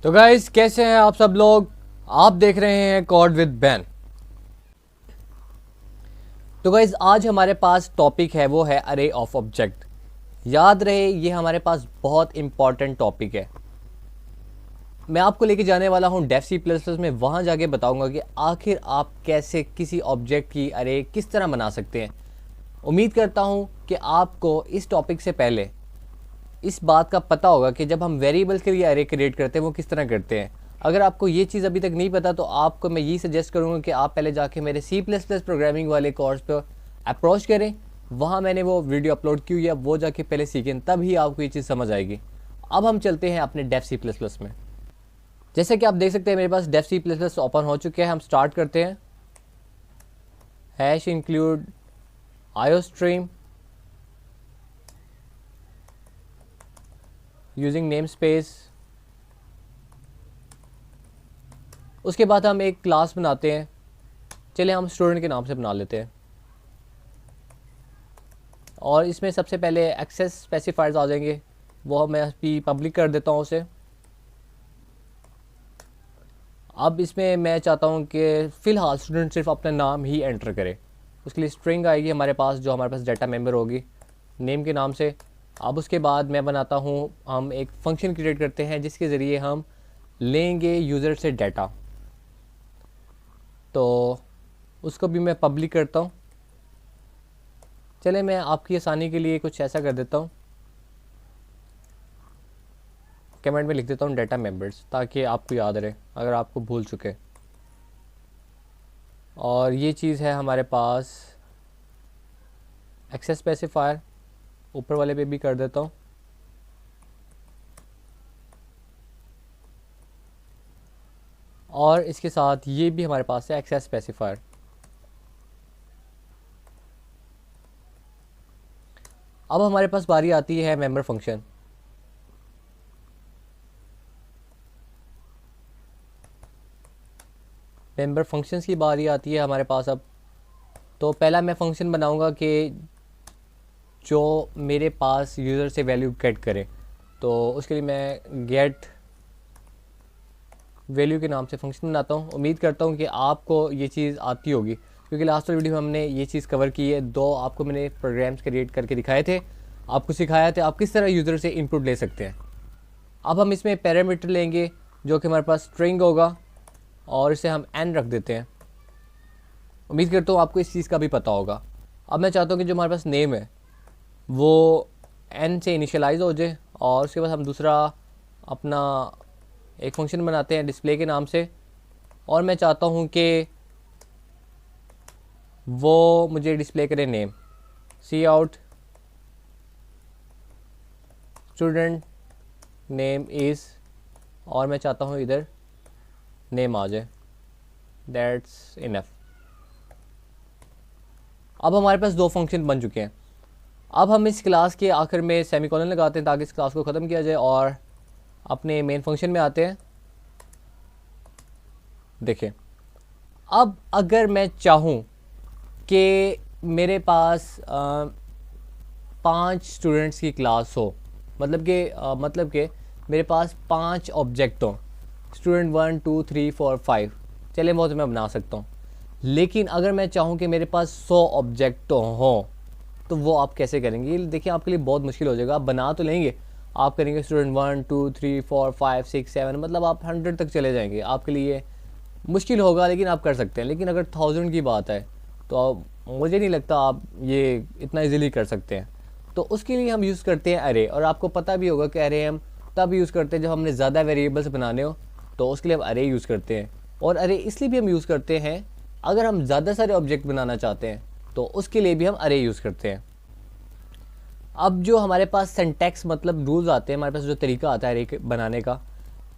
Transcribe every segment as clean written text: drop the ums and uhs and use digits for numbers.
तो गाइस कैसे हैं आप सब लोग। आप देख रहे हैं कोड विद बैन। तो गाइस आज हमारे पास टॉपिक है वो है अरे ऑफ ऑब्जेक्ट। याद रहे ये हमारे पास बहुत इंपॉर्टेंट टॉपिक है। मैं आपको लेके जाने वाला हूँ डेफ सी प्लस प्लस में, वहाँ जाके बताऊंगा कि आखिर आप कैसे किसी ऑब्जेक्ट की अरे किस तरह बना सकते हैं। उम्मीद करता हूँ कि आपको इस टॉपिक से पहले इस बात का पता होगा कि जब हम वेरिएबल्स के लिए अरे क्रिएट करते हैं वो किस तरह करते हैं। अगर आपको ये चीज़ अभी तक नहीं पता तो आपको मैं ये सजेस्ट करूँगा कि आप पहले जाके मेरे सी प्लस प्लस प्रोग्रामिंग वाले कोर्स पर अप्रोच करें। वहाँ मैंने वो वीडियो अपलोड की हुई है, वो जाके पहले सीखें, तभी आपको ये चीज़ समझ आएगी। अब हम चलते हैं अपने डेफ सी प्लस प्लस में। जैसे कि आप देख सकते हैं मेरे पास Dev C plus plus open हो चुके हैं। हम स्टार्ट करते हैं। Hash include iostream using namespace. उसके बाद हम एक क्लास बनाते हैं। चलिए हम स्टूडेंट के नाम से बना लेते हैं और इसमें सबसे पहले एक्सेस स्पेसिफायर्स आ जाएंगे, वो मैं भी पब्लिक कर देता हूँ उसे। अब इसमें मैं चाहता हूँ कि फ़िलहाल स्टूडेंट सिर्फ अपना नाम ही एंटर करे। उसके लिए स्ट्रिंग आएगी हमारे पास, जो हमारे पास डाटा मेंबर होगी नेम के नाम से। अब उसके बाद मैं बनाता हूँ, हम एक फंक्शन क्रिएट करते हैं जिसके ज़रिए हम लेंगे यूज़र से डाटा। तो उसको भी मैं पब्लिक करता हूँ। चले मैं आपकी आसानी के लिए कुछ ऐसा कर देता हूँ, कमेंट में लिख देता हूँ डाटा मेंबर्स, ताकि आपको याद रहे अगर आपको भूल चुके। और ये चीज़ है हमारे पास एक्सेस स्पेसिफायर, ऊपर वाले पे भी कर देता हूँ। और इसके साथ ये भी हमारे पास है एक्सेस स्पेसिफायर। अब हमारे पास बारी आती है मेंबर फंक्शन। मेंबर फंक्शंस की बारी आती है हमारे पास अब। तो पहला मैं फंक्शन बनाऊंगा कि जो मेरे पास यूज़र से वैल्यू गेट करे। तो उसके लिए मैं गेट वैल्यू के नाम से फंक्शन बनाता हूँ। उम्मीद करता हूँ कि आपको ये चीज़ आती होगी, क्योंकि लास्ट वीडियो में हमने ये चीज़ कवर की है। दो आपको मैंने प्रोग्राम्स क्रिएट करके दिखाए थे, आपको सिखाया था आप किस तरह यूज़र से इनपुट ले सकते हैं। अब हम इसमें पैरामीटर लेंगे जो कि हमारे पास स्ट्रिंग होगा, और इसे हम n रख देते हैं। उम्मीद करता हूँ आपको इस चीज़ का भी पता होगा। अब मैं चाहता हूँ कि जो हमारे पास नेम है वो n से इनिशियलाइज हो जाए, और उसके बाद हम दूसरा अपना एक फंक्शन बनाते हैं डिस्प्ले के नाम से। और मैं चाहता हूँ कि वो मुझे डिस्प्ले करे name, C out student name is, और मैं चाहता हूँ इधर नेम आ जाए। That's enough. अब हमारे पास दो फंक्शन बन चुके हैं। अब हम इस क्लास के आखिर में सेमीकोलन लगाते हैं ताकि इस क्लास को ख़त्म किया जाए, और अपने मेन फंक्शन में आते हैं। देखें, अब अगर मैं चाहूँ कि मेरे पास 5 स्टूडेंट्स की क्लास हो, मतलब कि मेरे पास 5 ऑब्जेक्ट हों, स्टूडेंट 1 2 3 4 5, चले वो तो मैं बना सकता हूँ। लेकिन अगर मैं चाहूँ कि मेरे पास 100 ऑब्जेक्ट हों, तो वो आप कैसे करेंगे? देखिए आपके लिए बहुत मुश्किल हो जाएगा। आप बना तो लेंगे, आप करेंगे स्टूडेंट 1 2 3 4 5 6 7, मतलब आप 100 तक चले जाएंगे। आपके लिए मुश्किल होगा, लेकिन आप कर सकते हैं। लेकिन अगर 1000 की बात है तो मुझे नहीं लगता आप ये इतना इजीली कर सकते हैं। तो उसके लिए हम यूज़ करते हैं अरे। और आपको पता भी होगा कि अरे हम तब यूज़ करते हैं जब हमने ज़्यादा वेरिएबल्स बनाने हो, तो उसके लिए हम अरे यूज़ करते हैं। और अरे इसलिए भी हम यूज़ करते हैं अगर हम ज़्यादा सारे ऑब्जेक्ट बनाना चाहते हैं, तो उसके लिए भी हम अरे यूज़ करते हैं। अब जो हमारे पास सिंटैक्स मतलब रूल्स आते हैं, हमारे पास जो तरीका आता है अरे बनाने का,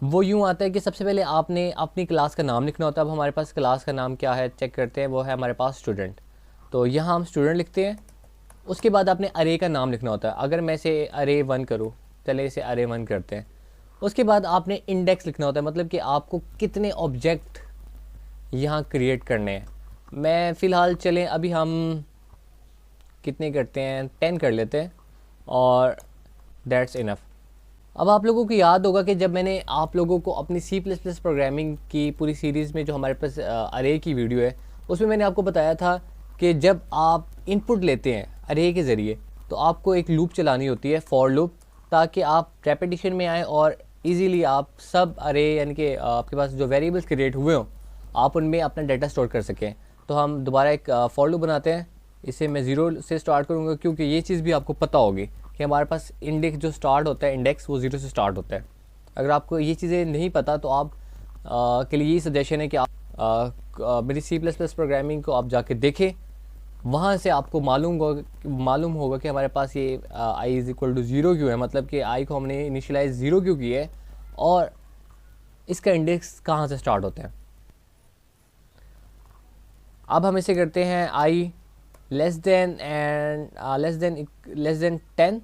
वो यूँ आता है कि सबसे पहले आपने अपनी क्लास का नाम लिखना होता है। अब हमारे पास क्लास का नाम क्या है चेक करते हैं, वो है हमारे पास स्टूडेंट। तो यहाँ हम स्टूडेंट लिखते हैं। उसके बाद आपने अरे का नाम लिखना होता है। अगर मैं इसे अरे 1 करूँ, चले इसे अरे 1 करते हैं। उसके बाद आपने इंडेक्स लिखना होता है, मतलब कि आपको कितने ऑब्जेक्ट यहाँ क्रिएट करने हैं। मैं फ़िलहाल चलें अभी हम कितने करते हैं, 10 कर लेते हैं, और दैट्स इनफ। अब आप लोगों को याद होगा कि जब मैंने आप लोगों को अपनी C++ प्रोग्रामिंग की पूरी सीरीज़ में जो हमारे पास अरे की वीडियो है उसमें मैंने आपको बताया था कि जब आप इनपुट लेते हैं अरे के ज़रिए तो आपको एक लूप चलानी होती है, फॉर लूप, ताकि आप रेपिटेशन में आएँ और इजीली आप सब अरे यानी कि आपके पास जो वेरिएबल्स क्रिएट हुए हों आप उनमें अपना डाटा स्टोर कर सकें। तो हम दोबारा एक फॉर लूप बनाते हैं। इसे मैं ज़ीरो से स्टार्ट करूँगा क्योंकि ये चीज़ भी आपको पता होगी कि हमारे पास इंडेक्स जो स्टार्ट होता है, इंडेक्स वो ज़ीरो से स्टार्ट होता है। अगर आपको ये चीज़ें नहीं पता तो आप के लिए यही सजेशन है कि आप मेरी C++ प्रोग्रामिंग को आप जाके देखें, वहाँ से आपको मालूम होगा कि हमारे पास ये I is equal to zero क्यों है, मतलब कि आई को हमने इनिशियलाइज ज़ीरो क्यों किया है और इसका इंडेक्स कहाँ से स्टार्ट होता है। अब हम इसे करते हैं I less than 10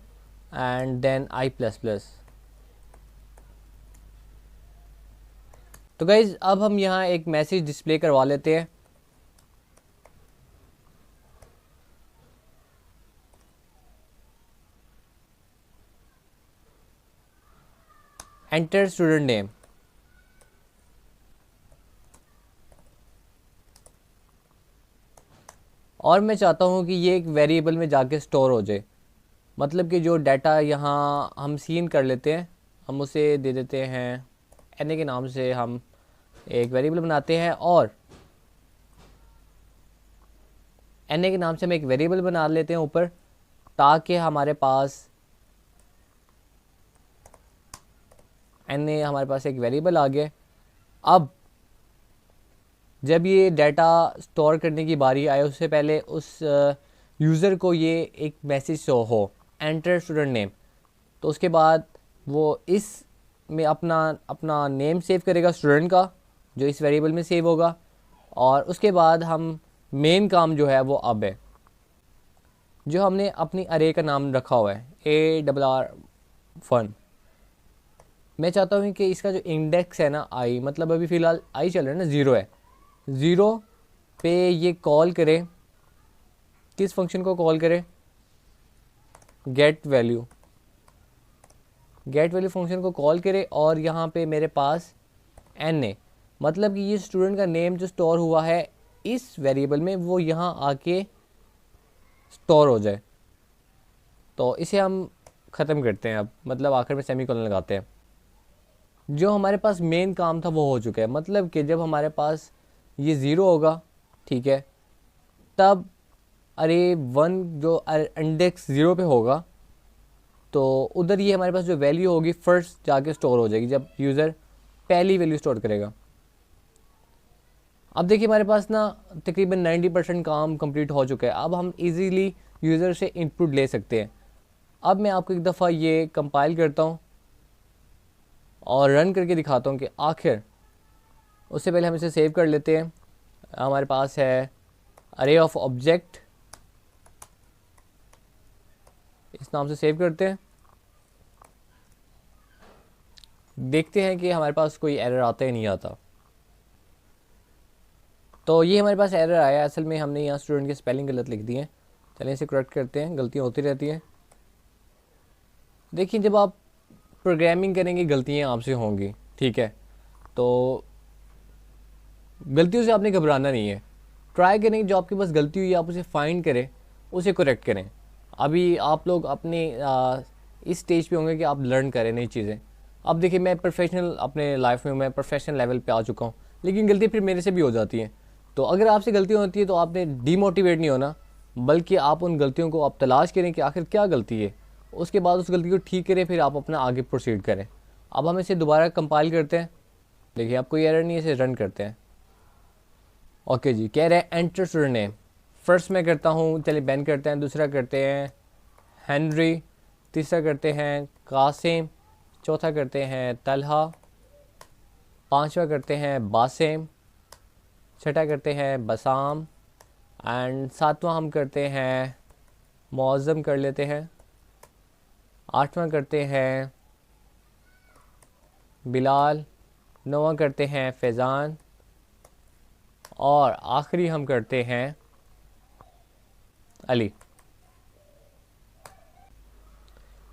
and then I plus plus. तो गाइज अब हम यहाँ एक मैसेज डिस्प्ले करवा लेते हैं। Enter student name. और मैं चाहता हूँ कि ये एक वेरिएबल में जाके स्टोर हो जाए, मतलब कि जो डाटा यहाँ हम सीन कर लेते हैं हम उसे दे देते हैं एन के नाम से, हम एक वेरिएबल बनाते हैं और एन के नाम से हम एक वेरिएबल बना लेते हैं ऊपर, ताकि हमारे पास एन हमारे पास एक वेरिएबल आ गया। अब जब ये डाटा स्टोर करने की बारी आए उससे पहले उस यूज़र को ये एक मैसेज शो हो एंटर स्टूडेंट नेम, तो उसके बाद वो इस में अपना नेम सेव करेगा स्टूडेंट का जो इस वेरिएबल में सेव होगा। और उसके बाद हम मेन काम जो है वो अब है, जो हमने अपनी अरे का नाम रखा हुआ है ARR1। मैं चाहता हूँ कि इसका जो इंडेक्स है ना आई, मतलब अभी फ़िलहाल आई चल रहा है ना, ज़ीरो है, ज़ीरो पे ये कॉल करे, किस फंक्शन को कॉल करे, गेट वैल्यू फंक्शन को कॉल करे। और यहाँ पे मेरे पास एन है, मतलब कि ये स्टूडेंट का नेम जो स्टोर हुआ है इस वेरिएबल में वो यहाँ आके स्टोर हो जाए। तो इसे हम ख़त्म करते हैं अब, मतलब आखिर में सेमीकोलन लगाते हैं। जो हमारे पास मेन काम था वो हो चुका है, मतलब कि जब हमारे पास ये ज़ीरो होगा, ठीक है, तब अरे वन जो इंडेक्स ज़ीरो पे होगा तो उधर ये हमारे पास जो वैल्यू होगी फर्स्ट जाके स्टोर हो जाएगी जब यूज़र पहली वैल्यू स्टोर करेगा। अब देखिए हमारे पास ना तकरीबन 90% काम कंप्लीट हो चुका है। अब हम इजीली यूज़र से इनपुट ले सकते हैं। अब मैं आपको एक दफ़ा ये कंपाइल करता हूँ और रन करके दिखाता हूँ कि आखिर, उससे पहले हम इसे सेव कर लेते हैं। हमारे पास है अरे ऑफ ऑब्जेक्ट, इस नाम से सेव करते हैं। देखते हैं कि हमारे पास कोई एरर आता है नहीं आता। तो ये हमारे पास एरर आया, असल में हमने यहाँ स्टूडेंट के स्पेलिंग गलत लिख दिए हैं। चलिए इसे करेक्ट करते हैं, गलतियाँ होती रहती हैं। देखिए जब आप प्रोग्रामिंग करेंगे गलतियाँ आपसे होंगी, ठीक है, तो गलतियों से आपने घबराना नहीं है। ट्राई करें जो आपके पास गलती हुई आप उसे फाइंड करें, उसे करेक्ट करें। अभी आप लोग अपने इस स्टेज पे होंगे कि आप लर्न करें नई चीज़ें। अब देखिए मैं प्रोफेशनल अपने लाइफ में मैं प्रोफेशनल लेवल पे आ चुका हूँ, लेकिन गलती फिर मेरे से भी हो जाती हैं। तो अगर आपसे गलती होती है तो आपने डीमोटिवेट नहीं होना, बल्कि आप उन गलतियों को आप तलाश करें कि आखिर क्या गलती है, उसके बाद उस गलती को ठीक करें, फिर आप अपना आगे प्रोसीड करें। अब हम इसे दोबारा कंपाइल करते हैं। देखिए आपको ये एरर नहीं है, इसे रन करते हैं। ओके जी, कह रहे हैं एंटर स्टूडेंट नेम। फर्स्ट मैं करता हूँ, चलिए बैन करते हैं, दूसरा करते हैं हेनरी, तीसरा करते हैं कासिम, चौथा करते हैं तलहा, पांचवा करते हैं बासिम, छठा करते हैं बसाम एंड सातवां हम करते हैं मौज़म कर लेते हैं, आठवां करते हैं बिलाल, नौवां करते हैं फैज़ान और आखिरी हम करते हैं अली।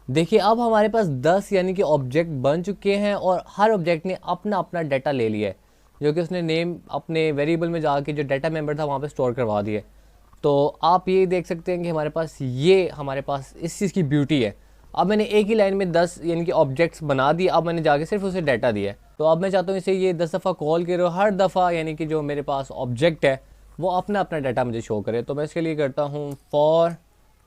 देखिए अब हमारे पास 10 यानी कि ऑब्जेक्ट बन चुके हैं और हर ऑब्जेक्ट ने अपना अपना डाटा ले लिया है, जो कि उसने नेम अपने वेरिएबल में जाके जो डाटा मेंबर था वहाँ पे स्टोर करवा दिया। तो आप ये देख सकते हैं कि हमारे पास इस चीज़ की ब्यूटी है। अब मैंने एक ही लाइन में 10 यानी कि ऑब्जेक्ट्स बना दिए, अब मैंने जाके सिर्फ उसे डाटा दिया है। तो अब मैं चाहता हूँ इसे ये 10 दफ़ा कॉल करो, हर दफ़ा यानी कि जो मेरे पास ऑब्जेक्ट है वो अपना अपना डाटा मुझे शो करे। तो मैं इसके लिए करता हूँ फॉर,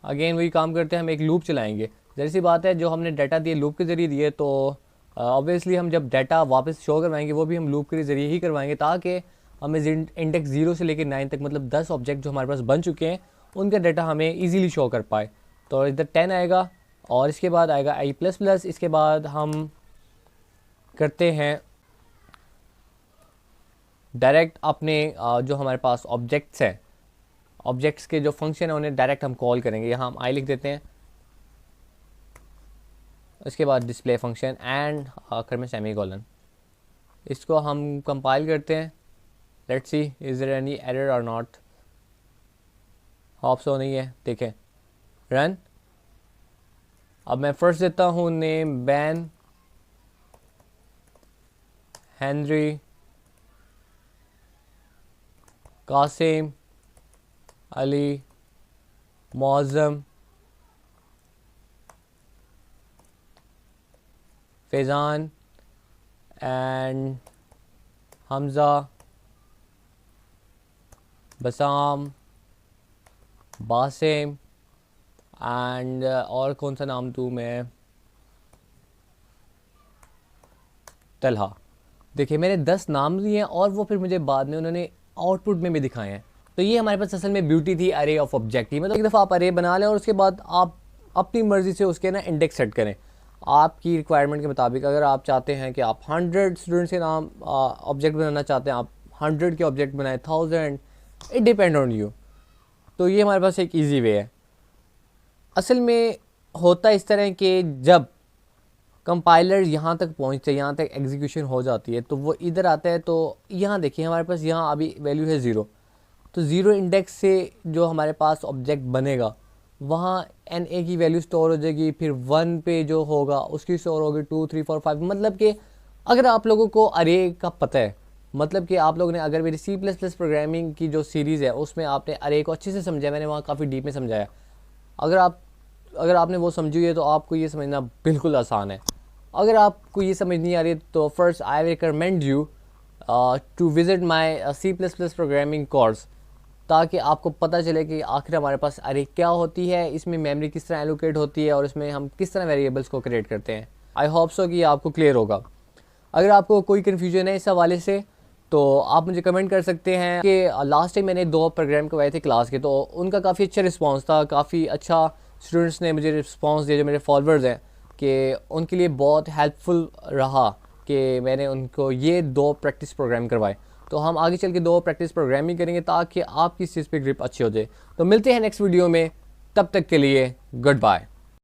अगेन वही काम करते हैं, हम एक लूप चलाएंगे। जैसी सी बात है, जो हमने डाटा दिए लूप के ज़रिए दिए, तो ऑब्वियसली हम जब डाटा वापस शो करवाएंगे वो भी हम लूप के ज़रिए ही करवाएंगे, ताकि हमें इंडेक्स 0 से लेकर 9 तक मतलब 10 ऑब्जेक्ट जो हमारे पास बन चुके हैं उनका डाटा हमें ईजिली शो कर पाए। तो इधर 10 आएगा और इसके बाद आएगा आई प्लस प्लस। इसके बाद हम करते हैं डायरेक्ट अपने जो हमारे पास ऑब्जेक्ट्स हैं, ऑब्जेक्ट्स के जो फंक्शन है उन्हें डायरेक्ट हम कॉल करेंगे। यहाँ हम आई लिख देते हैं, उसके बाद डिस्प्ले फंक्शन एंड आखिर में सेमी कॉलन। इसको हम कंपाइल करते हैं, let's see is there any error or not. Hope so नहीं है, देखें रन। अब मैं फर्स्ट देता हूँ name Ben Henry Qasim Ali Moazzam Faizan and Hamza Bassam Basim and और कौन सा नाम दूँ मैं, तलहा। देखिए मैंने 10 नाम दिए हैं और वो फिर मुझे बाद में उन्होंने आउटपुट में भी दिखाए हैं। तो ये हमारे पास असल में ब्यूटी थी अरे ऑफ ऑब्जेक्ट की। मतलब एक दफ़ा आप अरे बना लें और उसके बाद आप अपनी मर्ज़ी से उसके ना इंडेक्स सेट करें आपकी रिक्वायरमेंट के मुताबिक। अगर आप चाहते हैं कि आप 100 स्टूडेंट्स के नाम ऑब्जेक्ट बनाना चाहते हैं, आप 100 के ऑब्जेक्ट बनाएं, 1000, इट डिपेंड ऑन यू। तो ये हमारे पास एक ईजी वे है। असल में होता इस तरह कि जब कंपाइलर यहाँ तक पहुँचते, यहाँ तक एग्जीक्यूशन हो जाती है, तो वो इधर आता है। तो यहाँ देखिए हमारे पास यहाँ अभी वैल्यू है 0, तो 0 इंडेक्स से जो हमारे पास ऑब्जेक्ट बनेगा वहाँ एन ए की वैल्यू स्टोर हो जाएगी, फिर 1 पे जो होगा उसकी स्टोर होगी 2 3 4 5। मतलब कि अगर आप लोगों को अरे का पता है, मतलब कि आप लोगों ने अगर मेरी C++ प्रोग्रामिंग की जो सीरीज़ है उसमें आपने अरे को अच्छे से समझा, मैंने वहाँ काफ़ी डीप में समझाया। अगर आपने वो समझी है तो आपको ये समझना बिल्कुल आसान है। अगर आपको ये समझ नहीं आ रही तो first I recommend you to visit my C++ programming course, ताकि आपको पता चले कि आखिर हमारे पास अरे क्या होती है, इसमें मेमोरी किस तरह एलोकेट होती है और इसमें हम किस तरह वेरिएबल्स को क्रिएट करते हैं। आई होप सो कि आपको क्लियर होगा। अगर आपको कोई कन्फ्यूजन है इस हवाले से तो आप मुझे कमेंट कर सकते हैं। कि लास्ट टाइम मैंने 2 प्रोग्राम करवाए थे क्लास के, तो उनका काफ़ी अच्छा रिस्पांस था, काफ़ी अच्छा स्टूडेंट्स ने मुझे रिस्पांस दिया जो मेरे फॉलोअर्स हैं, कि उनके लिए बहुत हेल्पफुल रहा कि मैंने उनको ये 2 प्रैक्टिस प्रोग्राम करवाए। तो हम आगे चल के 2 प्रैक्टिस प्रोग्रामिंग करेंगे ताकि आपकी इस चीज़ पे ग्रिप अच्छी हो जाए। तो मिलते हैं नेक्स्ट वीडियो में, तब तक के लिए गुड बाय।